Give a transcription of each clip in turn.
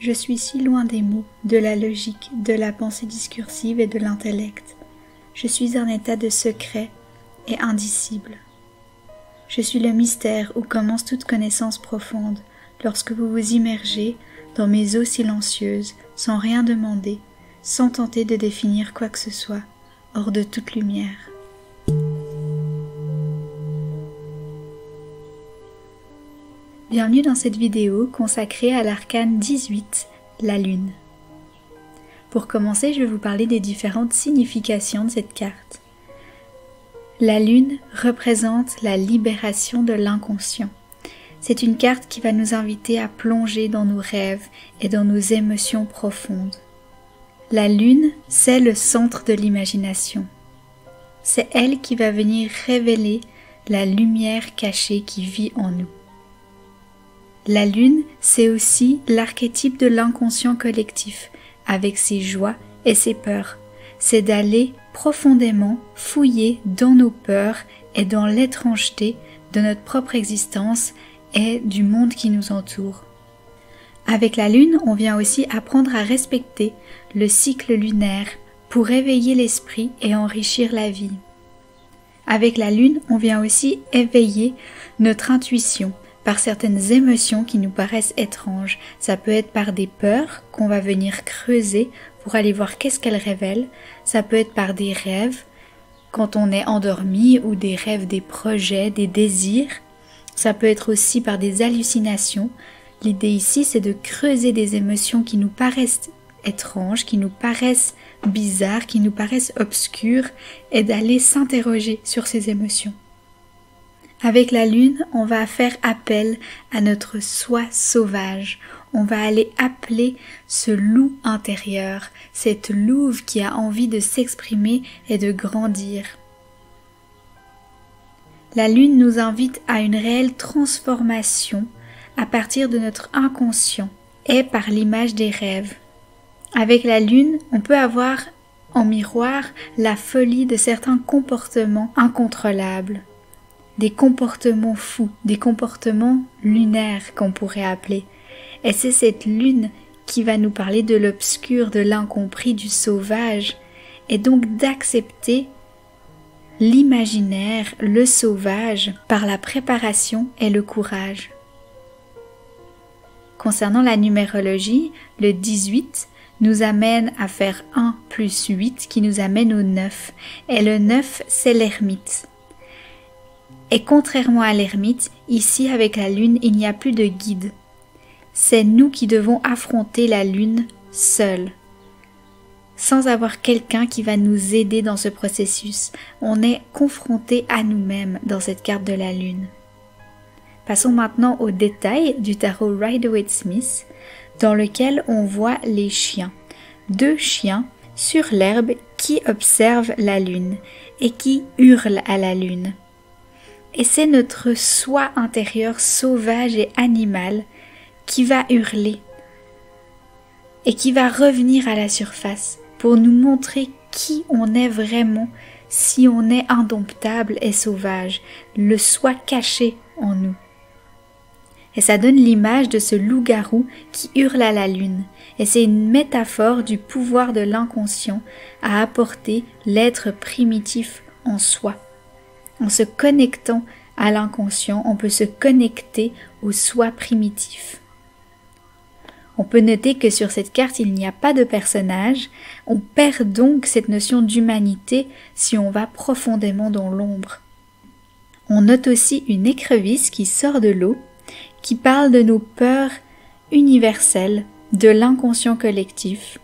Je suis si loin des mots, de la logique, de la pensée discursive et de l'intellect. Je suis un état de secret et indicible. Je suis le mystère où commence toute connaissance profonde, lorsque vous vous immergez dans mes eaux silencieuses, sans rien demander, sans tenter de définir quoi que ce soit, hors de toute lumière. Bienvenue dans cette vidéo consacrée à l'arcane 18, la Lune. Pour commencer, je vais vous parler des différentes significations de cette carte. La Lune représente la libération de l'inconscient. C'est une carte qui va nous inviter à plonger dans nos rêves et dans nos émotions profondes. La Lune, c'est le centre de l'imagination. C'est elle qui va venir révéler la lumière cachée qui vit en nous. La Lune, c'est aussi l'archétype de l'inconscient collectif, avec ses joies et ses peurs. C'est d'aller profondément fouiller dans nos peurs et dans l'étrangeté de notre propre existence et du monde qui nous entoure. Avec la Lune, on vient aussi apprendre à respecter le cycle lunaire pour éveiller l'esprit et enrichir la vie. Avec la Lune, on vient aussi éveiller notre intuition par certaines émotions qui nous paraissent étranges. Ça peut être par des peurs qu'on va venir creuser pour aller voir qu'est-ce qu'elles révèlent. Ça peut être par des rêves, quand on est endormi, ou des rêves, des projets, des désirs. Ça peut être aussi par des hallucinations. L'idée ici, c'est de creuser des émotions qui nous paraissent étranges, qui nous paraissent bizarres, qui nous paraissent obscures, et d'aller s'interroger sur ces émotions. Avec la Lune, on va faire appel à notre soi sauvage. On va aller appeler ce loup intérieur, cette louve qui a envie de s'exprimer et de grandir. La Lune nous invite à une réelle transformation à partir de notre inconscient et par l'image des rêves. Avec la Lune, on peut avoir en miroir la folie de certains comportements incontrôlables. Des comportements fous, des comportements lunaires qu'on pourrait appeler. Et c'est cette lune qui va nous parler de l'obscur, de l'incompris, du sauvage, et donc d'accepter l'imaginaire, le sauvage, par la préparation et le courage. Concernant la numérologie, le 18 nous amène à faire 1 plus 8 qui nous amène au 9. Et le 9, c'est l'ermite. Et contrairement à l'ermite, ici avec la Lune, il n'y a plus de guide. C'est nous qui devons affronter la Lune seuls, sans avoir quelqu'un qui va nous aider dans ce processus. On est confronté à nous-mêmes dans cette carte de la Lune. Passons maintenant aux détails du tarot Rider-Waite-Smith, dans lequel on voit les chiens. 2 chiens sur l'herbe qui observent la Lune et qui hurlent à la Lune. Et c'est notre soi intérieur sauvage et animal qui va hurler et qui va revenir à la surface pour nous montrer qui on est vraiment si on est indomptable et sauvage, le soi caché en nous. Et ça donne l'image de ce loup-garou qui hurle à la Lune. Et c'est une métaphore du pouvoir de l'inconscient à apporter l'être primitif en soi. En se connectant à l'inconscient, on peut se connecter au soi primitif. On peut noter que sur cette carte, il n'y a pas de personnage. On perd donc cette notion d'humanité si on va profondément dans l'ombre. On note aussi une écrevisse qui sort de l'eau, qui parle de nos peurs universelles, de l'inconscient collectif,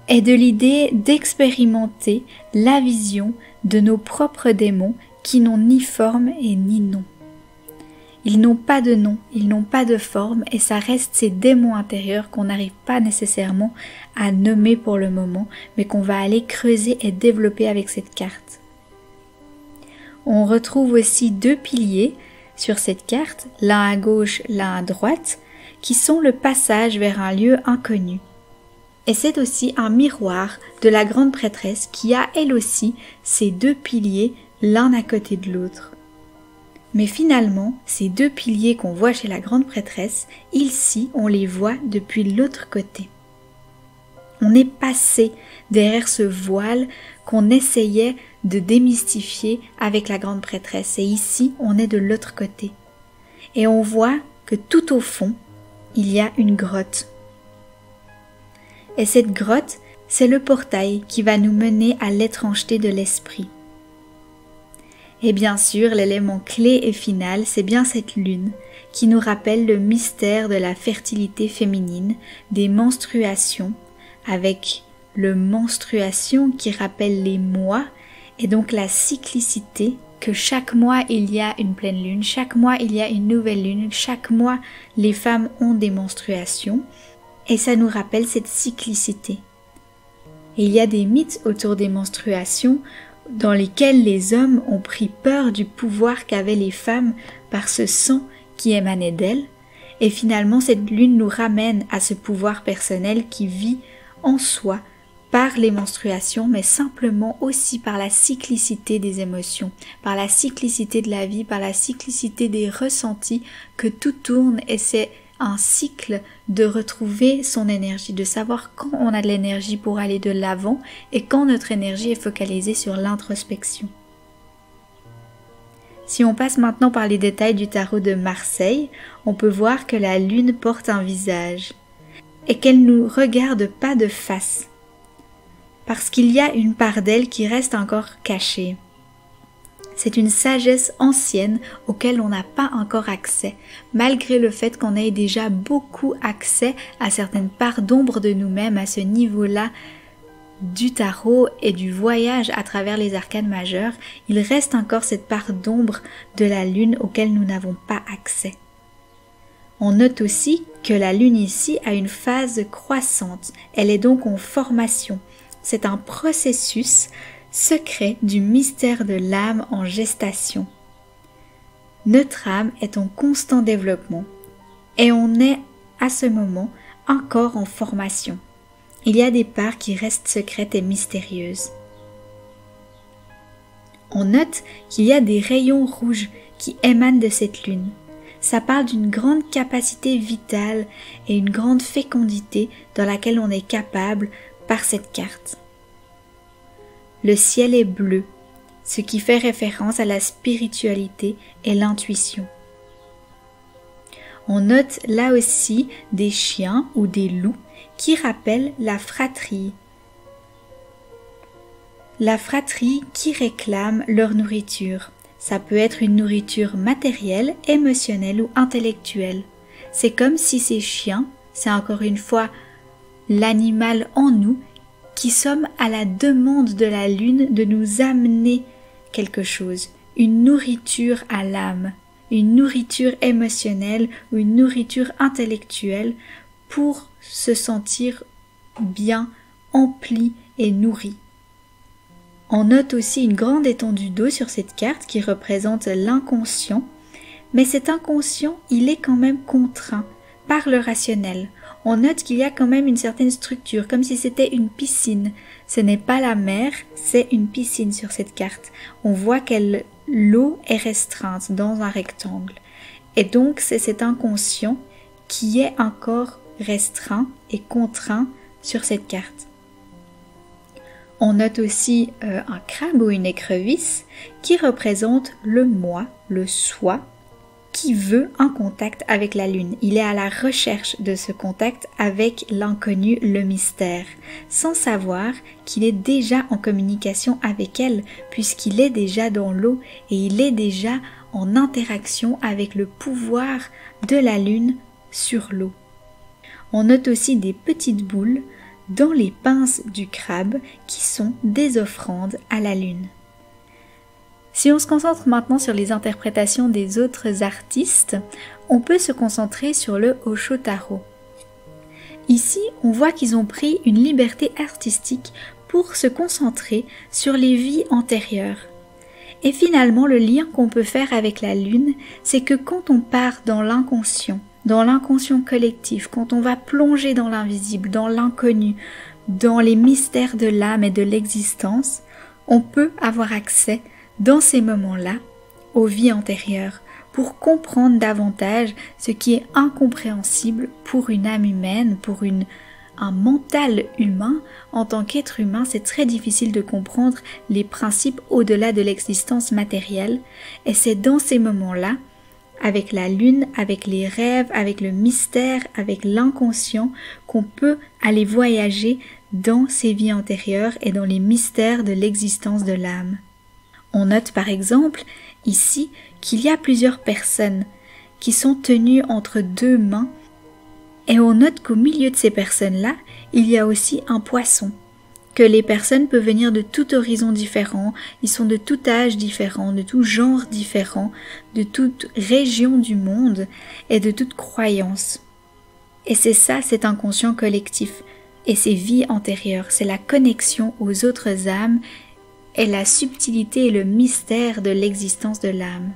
et de l'idée d'expérimenter la vision de nos propres démons qui n'ont ni forme et ni nom. Ils n'ont pas de nom, ils n'ont pas de forme, et ça reste ces démons intérieurs qu'on n'arrive pas nécessairement à nommer pour le moment, mais qu'on va aller creuser et développer avec cette carte. On retrouve aussi 2 piliers sur cette carte, l'un à gauche, l'un à droite, qui sont le passage vers un lieu inconnu. Et c'est aussi un miroir de la grande prêtresse qui a elle aussi ces 2 piliers l'un à côté de l'autre. Mais finalement, ces deux piliers qu'on voit chez la grande prêtresse, ici, on les voit depuis l'autre côté. On est passé derrière ce voile qu'on essayait de démystifier avec la grande prêtresse. Et ici, on est de l'autre côté. Et on voit que tout au fond, il y a une grotte. Et cette grotte, c'est le portail qui va nous mener à l'étrangeté de l'esprit. Et bien sûr, l'élément clé et final, c'est bien cette lune qui nous rappelle le mystère de la fertilité féminine, des menstruations, avec le menstruation qui rappelle les mois et donc la cyclicité, que chaque mois il y a une pleine lune, chaque mois il y a une nouvelle lune, chaque mois les femmes ont des menstruations et ça nous rappelle cette cyclicité. Et il y a des mythes autour des menstruations dans lesquels les hommes ont pris peur du pouvoir qu'avaient les femmes par ce sang qui émanait d'elles, et finalement cette lune nous ramène à ce pouvoir personnel qui vit en soi par les menstruations, mais simplement aussi par la cyclicité des émotions, par la cyclicité de la vie, par la cyclicité des ressentis, que tout tourne et c'est un cycle de retrouver son énergie, de savoir quand on a de l'énergie pour aller de l'avant et quand notre énergie est focalisée sur l'introspection. Si on passe maintenant par les détails du tarot de Marseille, on peut voir que la lune porte un visage et qu'elle ne nous regarde pas de face, parce qu'il y a une part d'elle qui reste encore cachée. C'est une sagesse ancienne auquel on n'a pas encore accès, malgré le fait qu'on ait déjà beaucoup accès à certaines parts d'ombre de nous-mêmes à ce niveau-là du tarot et du voyage à travers les arcanes majeures. Il reste encore cette part d'ombre de la lune auquel nous n'avons pas accès. On note aussi que la lune ici a une phase croissante, elle est donc en formation. C'est un processus secret du mystère de l'âme en gestation. Notre âme est en constant développement et on est à ce moment encore en formation. Il y a des parts qui restent secrètes et mystérieuses. On note qu'il y a des rayons rouges qui émanent de cette lune. Ça parle d'une grande capacité vitale et une grande fécondité dans laquelle on est capable par cette carte. Le ciel est bleu, ce qui fait référence à la spiritualité et l'intuition. On note là aussi des chiens ou des loups qui rappellent la fratrie. La fratrie qui réclame leur nourriture. Ça peut être une nourriture matérielle, émotionnelle ou intellectuelle. C'est comme si ces chiens, c'est encore une fois l'animal en nous, qui sommes à la demande de la lune de nous amener quelque chose, une nourriture à l'âme, une nourriture émotionnelle ou une nourriture intellectuelle pour se sentir bien, empli et nourri. On note aussi une grande étendue d'eau sur cette carte qui représente l'inconscient, mais cet inconscient, il est quand même contraint par le rationnel. On note qu'il y a quand même une certaine structure, comme si c'était une piscine. Ce n'est pas la mer, c'est une piscine sur cette carte. On voit que l'eau est restreinte dans un rectangle. Et donc, c'est cet inconscient qui est encore restreint et contraint sur cette carte. On note aussi un crabe ou une écrevisse qui représente le moi, le soi, qui veut un contact avec la lune. Il est à la recherche de ce contact avec l'inconnu, le mystère, sans savoir qu'il est déjà en communication avec elle, puisqu'il est déjà dans l'eau et il est déjà en interaction avec le pouvoir de la lune sur l'eau. On note aussi des petites boules dans les pinces du crabe qui sont des offrandes à la lune. Si on se concentre maintenant sur les interprétations des autres artistes, on peut se concentrer sur le Osho Tarot. Ici, on voit qu'ils ont pris une liberté artistique pour se concentrer sur les vies antérieures. Et finalement, le lien qu'on peut faire avec la lune, c'est que quand on part dans l'inconscient collectif, quand on va plonger dans l'invisible, dans l'inconnu, dans les mystères de l'âme et de l'existence, on peut avoir accès dans ces moments-là aux vies antérieures pour comprendre davantage ce qui est incompréhensible pour une âme humaine, pour un mental humain. En tant qu'être humain, c'est très difficile de comprendre les principes au-delà de l'existence matérielle, et c'est dans ces moments-là, avec la lune, avec les rêves, avec le mystère, avec l'inconscient, qu'on peut aller voyager dans ces vies antérieures et dans les mystères de l'existence de l'âme. On note par exemple ici qu'il y a plusieurs personnes qui sont tenues entre deux mains, et on note qu'au milieu de ces personnes-là, il y a aussi un poisson, que les personnes peuvent venir de tout horizon différent, ils sont de tout âge différent, de tout genre différent, de toute région du monde et de toute croyance. Et c'est ça, cet inconscient collectif et ces vies antérieures, c'est la connexion aux autres âmes et la subtilité et le mystère de l'existence de l'âme.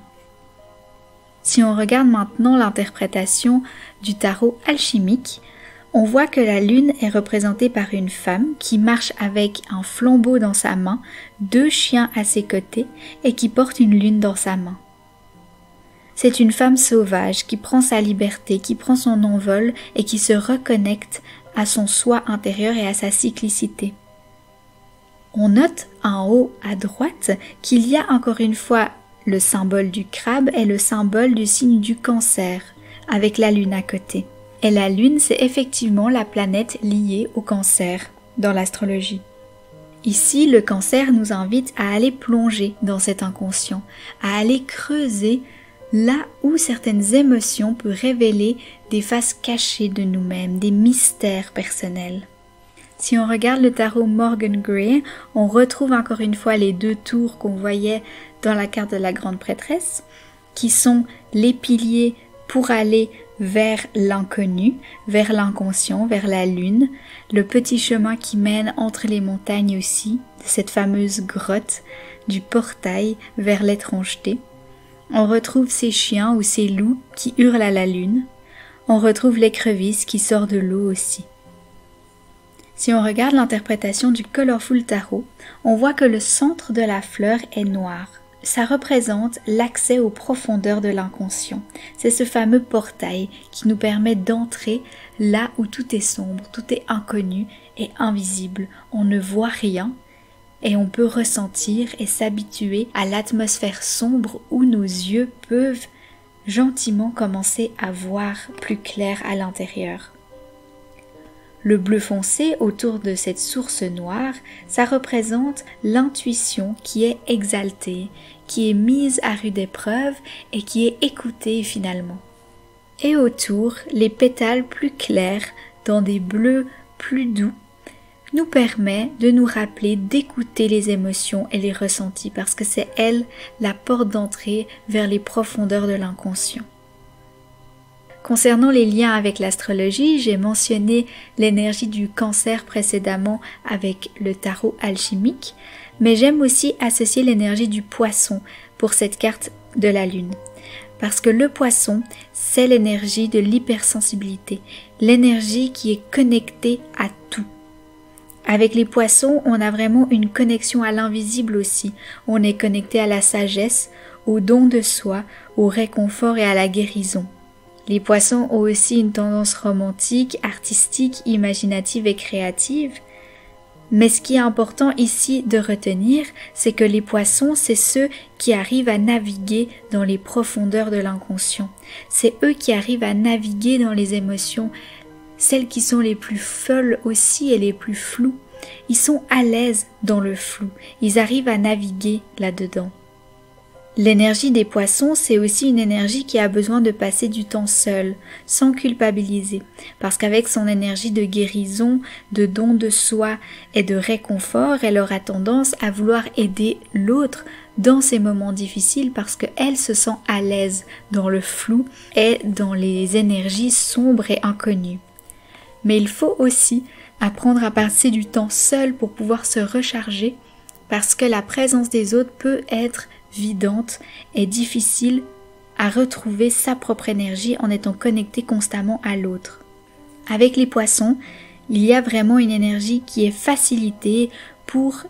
Si on regarde maintenant l'interprétation du tarot alchimique, on voit que la lune est représentée par une femme qui marche avec un flambeau dans sa main, 2 chiens à ses côtés et qui porte une lune dans sa main. C'est une femme sauvage qui prend sa liberté, qui prend son envol et qui se reconnecte à son soi intérieur et à sa cyclicité. On note en haut à droite qu'il y a encore une fois le symbole du crabe et le symbole du signe du Cancer, avec la lune à côté. Et la lune, c'est effectivement la planète liée au Cancer dans l'astrologie. Ici, le Cancer nous invite à aller plonger dans cet inconscient, à aller creuser là où certaines émotions peuvent révéler des faces cachées de nous-mêmes, des mystères personnels. Si on regarde le tarot Morgan Gray, on retrouve encore une fois les 2 tours qu'on voyait dans la carte de la grande prêtresse, qui sont les piliers pour aller vers l'inconnu, vers l'inconscient, vers la lune, le petit chemin qui mène entre les montagnes aussi, cette fameuse grotte, du portail vers l'étrangeté. On retrouve ces chiens ou ces loups qui hurlent à la lune. On retrouve l'écrevisse qui sort de l'eau aussi. Si on regarde l'interprétation du Colorful Tarot, on voit que le centre de la fleur est noir. Ça représente l'accès aux profondeurs de l'inconscient. C'est ce fameux portail qui nous permet d'entrer là où tout est sombre, tout est inconnu et invisible. On ne voit rien et on peut ressentir et s'habituer à l'atmosphère sombre où nos yeux peuvent gentiment commencer à voir plus clair à l'intérieur. Le bleu foncé autour de cette source noire, ça représente l'intuition qui est exaltée, qui est mise à rude épreuve et qui est écoutée finalement. Et autour, les pétales plus clairs, dans des bleus plus doux, nous permet de nous rappeler d'écouter les émotions et les ressentis parce que c'est elle la porte d'entrée vers les profondeurs de l'inconscient. Concernant les liens avec l'astrologie, j'ai mentionné l'énergie du Cancer précédemment avec le tarot alchimique, mais j'aime aussi associer l'énergie du Poisson pour cette carte de la Lune. Parce que le Poisson, c'est l'énergie de l'hypersensibilité, l'énergie qui est connectée à tout. Avec les Poissons, on a vraiment une connexion à l'invisible aussi. On est connecté à la sagesse, au don de soi, au réconfort et à la guérison. Les Poissons ont aussi une tendance romantique, artistique, imaginative et créative. Mais ce qui est important ici de retenir, c'est que les Poissons, c'est ceux qui arrivent à naviguer dans les profondeurs de l'inconscient. C'est eux qui arrivent à naviguer dans les émotions, celles qui sont les plus folles aussi et les plus floues. Ils sont à l'aise dans le flou, ils arrivent à naviguer là-dedans. L'énergie des Poissons, c'est aussi une énergie qui a besoin de passer du temps seule, sans culpabiliser, parce qu'avec son énergie de guérison, de don de soi et de réconfort, elle aura tendance à vouloir aider l'autre dans ces moments difficiles parce qu'elle se sent à l'aise dans le flou et dans les énergies sombres et inconnues. Mais il faut aussi apprendre à passer du temps seul pour pouvoir se recharger, parce que la présence des autres peut être vidante et difficile à retrouver sa propre énergie en étant connecté constamment à l'autre. Avec les Poissons, il y a vraiment une énergie qui est facilitée pour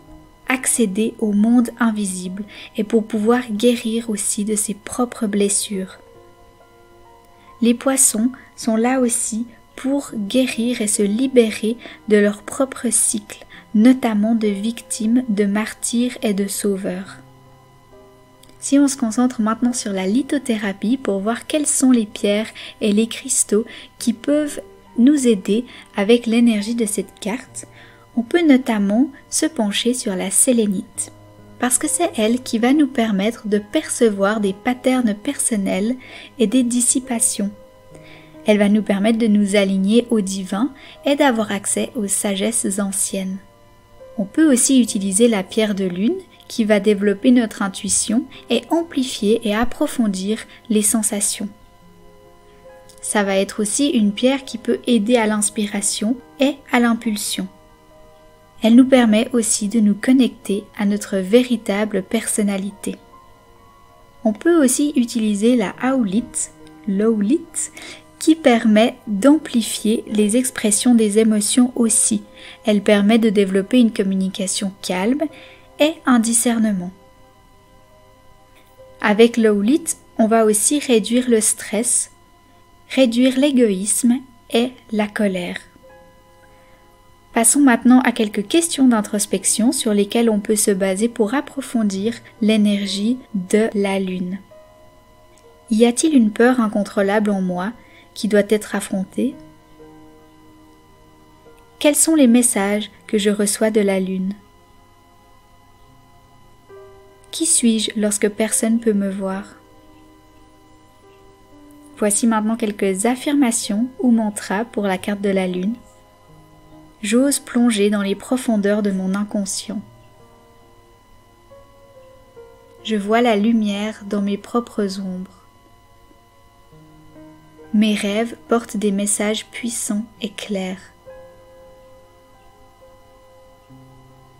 accéder au monde invisible et pour pouvoir guérir aussi de ses propres blessures. Les poissons sont là aussi pour guérir et se libérer de leur propre cycle, notamment de victimes, de martyrs et de sauveurs. Si on se concentre maintenant sur la lithothérapie pour voir quelles sont les pierres et les cristaux qui peuvent nous aider avec l'énergie de cette carte, on peut notamment se pencher sur la sélénite, parce que c'est elle qui va nous permettre de percevoir des patterns personnels et des dissipations. Elle va nous permettre de nous aligner au divin et d'avoir accès aux sagesses anciennes. On peut aussi utiliser la pierre de lune qui va développer notre intuition et amplifier et approfondir les sensations. Ça va être aussi une pierre qui peut aider à l'inspiration et à l'impulsion. Elle nous permet aussi de nous connecter à notre véritable personnalité. On peut aussi utiliser la aulite, l'aulite, qui permet d'amplifier les expressions des émotions aussi. Elle permet de développer une communication calme et un discernement. Avec l'aulite, on va aussi réduire le stress, réduire l'égoïsme et la colère. Passons maintenant à quelques questions d'introspection sur lesquelles on peut se baser pour approfondir l'énergie de la lune. Y a-t-il une peur incontrôlable en moi qui doit être affrontée? Quels sont les messages que je reçois de la lune? Qui suis-je lorsque personne ne peut me voir? Voici maintenant quelques affirmations ou mantras pour la carte de la lune. J'ose plonger dans les profondeurs de mon inconscient. Je vois la lumière dans mes propres ombres. Mes rêves portent des messages puissants et clairs.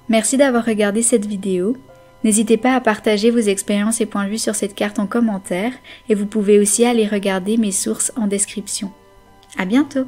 Merci d'avoir regardé cette vidéo. N'hésitez pas à partager vos expériences et points de vue sur cette carte en commentaire et vous pouvez aussi aller regarder mes sources en description. À bientôt!